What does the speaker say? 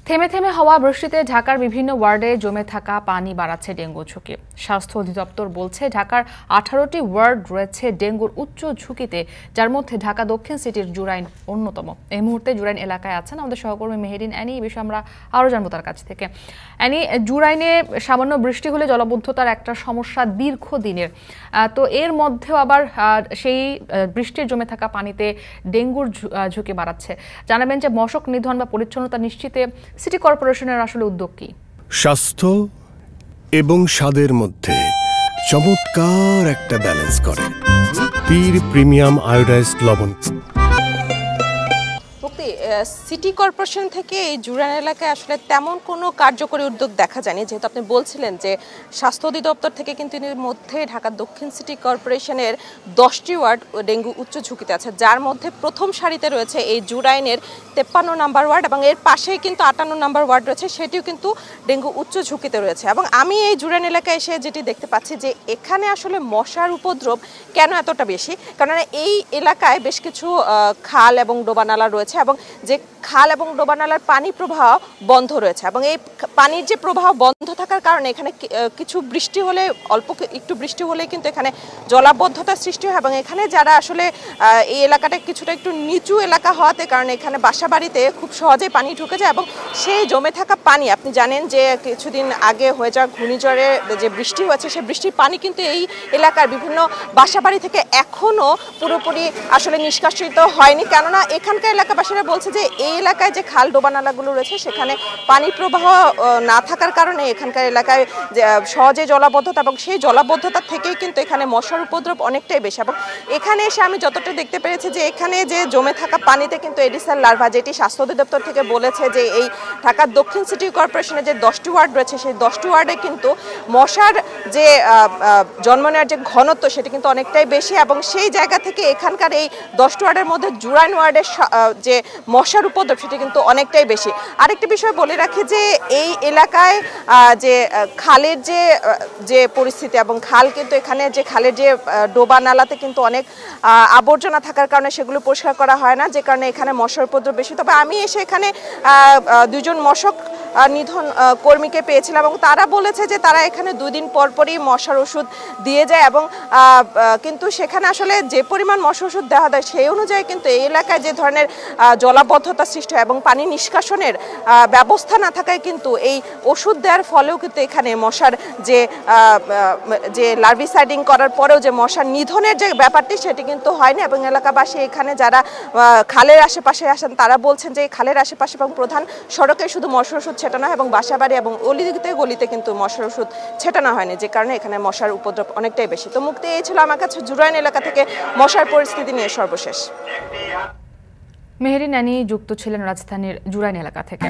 থেমে থেমে হওয়া বৃষ্টিতে ঢাকার বিভিন্ন ওয়ার্ডে জমে থাকা পানি বাড়াচ্ছে ডেঙ্গু ঝুঁকি। স্বাস্থ্য অধিদপ্তর বলছে ঢাকার 18টি ওয়ার্ড রয়েছে ডেঙ্গুর উচ্চ ঝুঁকিতে, যার মধ্যে ঢাকা দক্ষিণ সিটির জুরাইন অন্যতম। এই মুহূর্তে জুরাইন এলাকায় আছেন আমাদের সহকর্মী মেহেরিন অ্যানি। এই বিষয়ে আমরা আরও জানবো তার কাছ থেকে। অ্যানি, জুরাইনে সামান্য বৃষ্টি হলে জলাবদ্ধতার একটা সমস্যা দীর্ঘদিনের, তো এর মধ্যেও আবার সেই বৃষ্টির জমে থাকা পানিতে ডেঙ্গুর ঝুঁকি বাড়াচ্ছে। জানাবেন যে মশক নিধন বা পরিচ্ছন্নতা নিশ্চিতে সিটি কর্পোরেশনের আসলে উদ্যোগ কি? স্বাস্থ্য এবং স্বাদের মধ্যে চমৎকার একটা ব্যালেন্স করে পীর প্রিমিয়াম আয়োডাইজড লবণ। সিটি কর্পোরেশন থেকে এই জুরাইন এলাকায় আসলে তেমন কোনো কার্যকরী উদ্যোগ দেখা যায়নি, যেহেতু আপনি বলছিলেন যে স্বাস্থ্য অধিদপ্তর থেকে কিন্তু এর মধ্যে ঢাকা দক্ষিণ সিটি কর্পোরেশনের 10টি ওয়ার্ড ডেঙ্গু উচ্চ ঝুঁকিতে আছে, যার মধ্যে প্রথম সারিতে রয়েছে এই জুরাইনের 53 নম্বর ওয়ার্ড এবং এর পাশেই কিন্তু 58 নম্বর ওয়ার্ড রয়েছে, সেটিও কিন্তু ডেঙ্গু উচ্চ ঝুঁকিতে রয়েছে। এবং আমি এই জুরাইন এলাকায় এসে যেটি দেখতে পাচ্ছি যে এখানে আসলে মশার উপদ্রব কেন এতটা বেশি, কারণ এই এলাকায় বেশ কিছু খাল এবং ডোবানালা রয়েছে এবং যে খাল এবং ডোবানালার পানি প্রবাহ বন্ধ রয়েছে এবং এই পানির যে প্রবাহ বন্ধ থাকার কারণে এখানে কিছু বৃষ্টি হলে অল্প একটু বৃষ্টি হলে কিন্তু এখানে জলাবদ্ধতার সৃষ্টি হয় এবং এখানে যারা আসলে এই এলাকাটা কিছুটা একটু নিচু এলাকা হওয়াতে কারণে এখানে বাসা বাড়িতে খুব সহজেই পানি ঢুকে যায় এবং সেই জমে থাকা পানি, আপনি জানেন যে কিছুদিন আগে হয়ে যাওয়া ঘূর্ণিঝড়ে যে বৃষ্টি হয়েছে সেই বৃষ্টির পানি কিন্তু এই এলাকার বিভিন্ন বাসা বাড়ি থেকে এখনও পুরোপুরি আসলে নিষ্কাশিত হয়নি, কেননা এখানকার এলাকাবাসীরা বলছে যে এই এলাকায় যে খাল ডোবানালাগুলো রয়েছে সেখানে পানি প্রবাহ না থাকার কারণে এখানকার এলাকায় সহজে জলাবদ্ধতা এবং সেই জলাবদ্ধতা থেকেই কিন্তু এখানে মশার উপদ্রব অনেকটাই বেশি। এবং এখানে এসে আমি যতটা দেখতে পেরেছি যে এখানে যে জমে থাকা পানিতে কিন্তু এডিসার লার্ভা, যেটি স্বাস্থ্য অধিদপ্তর থেকে বলেছে যে এই ঢাকার দক্ষিণ সিটি কর্পোরেশনের যে 10টি ওয়ার্ড রয়েছে সেই 10টি ওয়ার্ডে কিন্তু মশার যে জন্ম নেওয়ার যে ঘনত্ব সেটি কিন্তু অনেকটাই বেশি এবং সেই জায়গা থেকে এখানকার এই 10টি ওয়ার্ডের মধ্যে জুরাইন ওয়ার্ডের যে মশার উপদ্রব সেটি কিন্তু অনেকটাই বেশি। আরেকটি বিষয় বলে রাখি যে এই এলাকায় যে খালের যে পরিস্থিতি এবং খাল কিন্তু এখানে যে খালের যে ডোবা নালাতে কিন্তু অনেক আবর্জনা থাকার কারণে সেগুলো পরিষ্কার করা হয় না, যে কারণে এখানে মশার উপদ্রব বেশি। তবে আমি এসে এখানে দুজন মশক নিধন কর্মীকে পেয়েছিলাম এবং তারা বলেছে যে তারা এখানে 2 দিন পর পরই মশার ওষুধ দিয়ে যায় এবং কিন্তু সেখানে আসলে যে পরিমাণ মশার ওষুধ দেওয়া হয় সেই অনুযায়ী কিন্তু এই এলাকায় যে ধরনের জলাবদ্ধতা সৃষ্টি হয় এবং পানি নিষ্কাশনের ব্যবস্থা না থাকায় কিন্তু এই ওষুধ দেওয়ার ফলেও কিন্তু এখানে মশার যে লার্ভিসাইডিং করার পরেও যে মশার নিধনের যে ব্যাপারটি সেটি কিন্তু হয়নি এবং এলাকাবাসী এখানে যারা খালের আশেপাশে আসেন তারা বলছেন যে এই খালের আশেপাশে এবং প্রধান সড়কে শুধু মশার ওষুধ ছেটানো হয় এবং বাসাবাড়ি এবং অলিতে গলিতে কিন্তু মশার ওষুধ ছেটানো হয়নি, যে কারণে এখানে মশার উপদ্রব অনেকটাই বেশি। তো মুক্তি এই ছিল আমার কাছে জুরাইন এলাকা থেকে মশার পরিস্থিতি নিয়ে সর্বশেষ। মেহেরিন অ্যানি যুক্ত ছিলেন রাজধানীর জুরাইন এলাকা থেকে।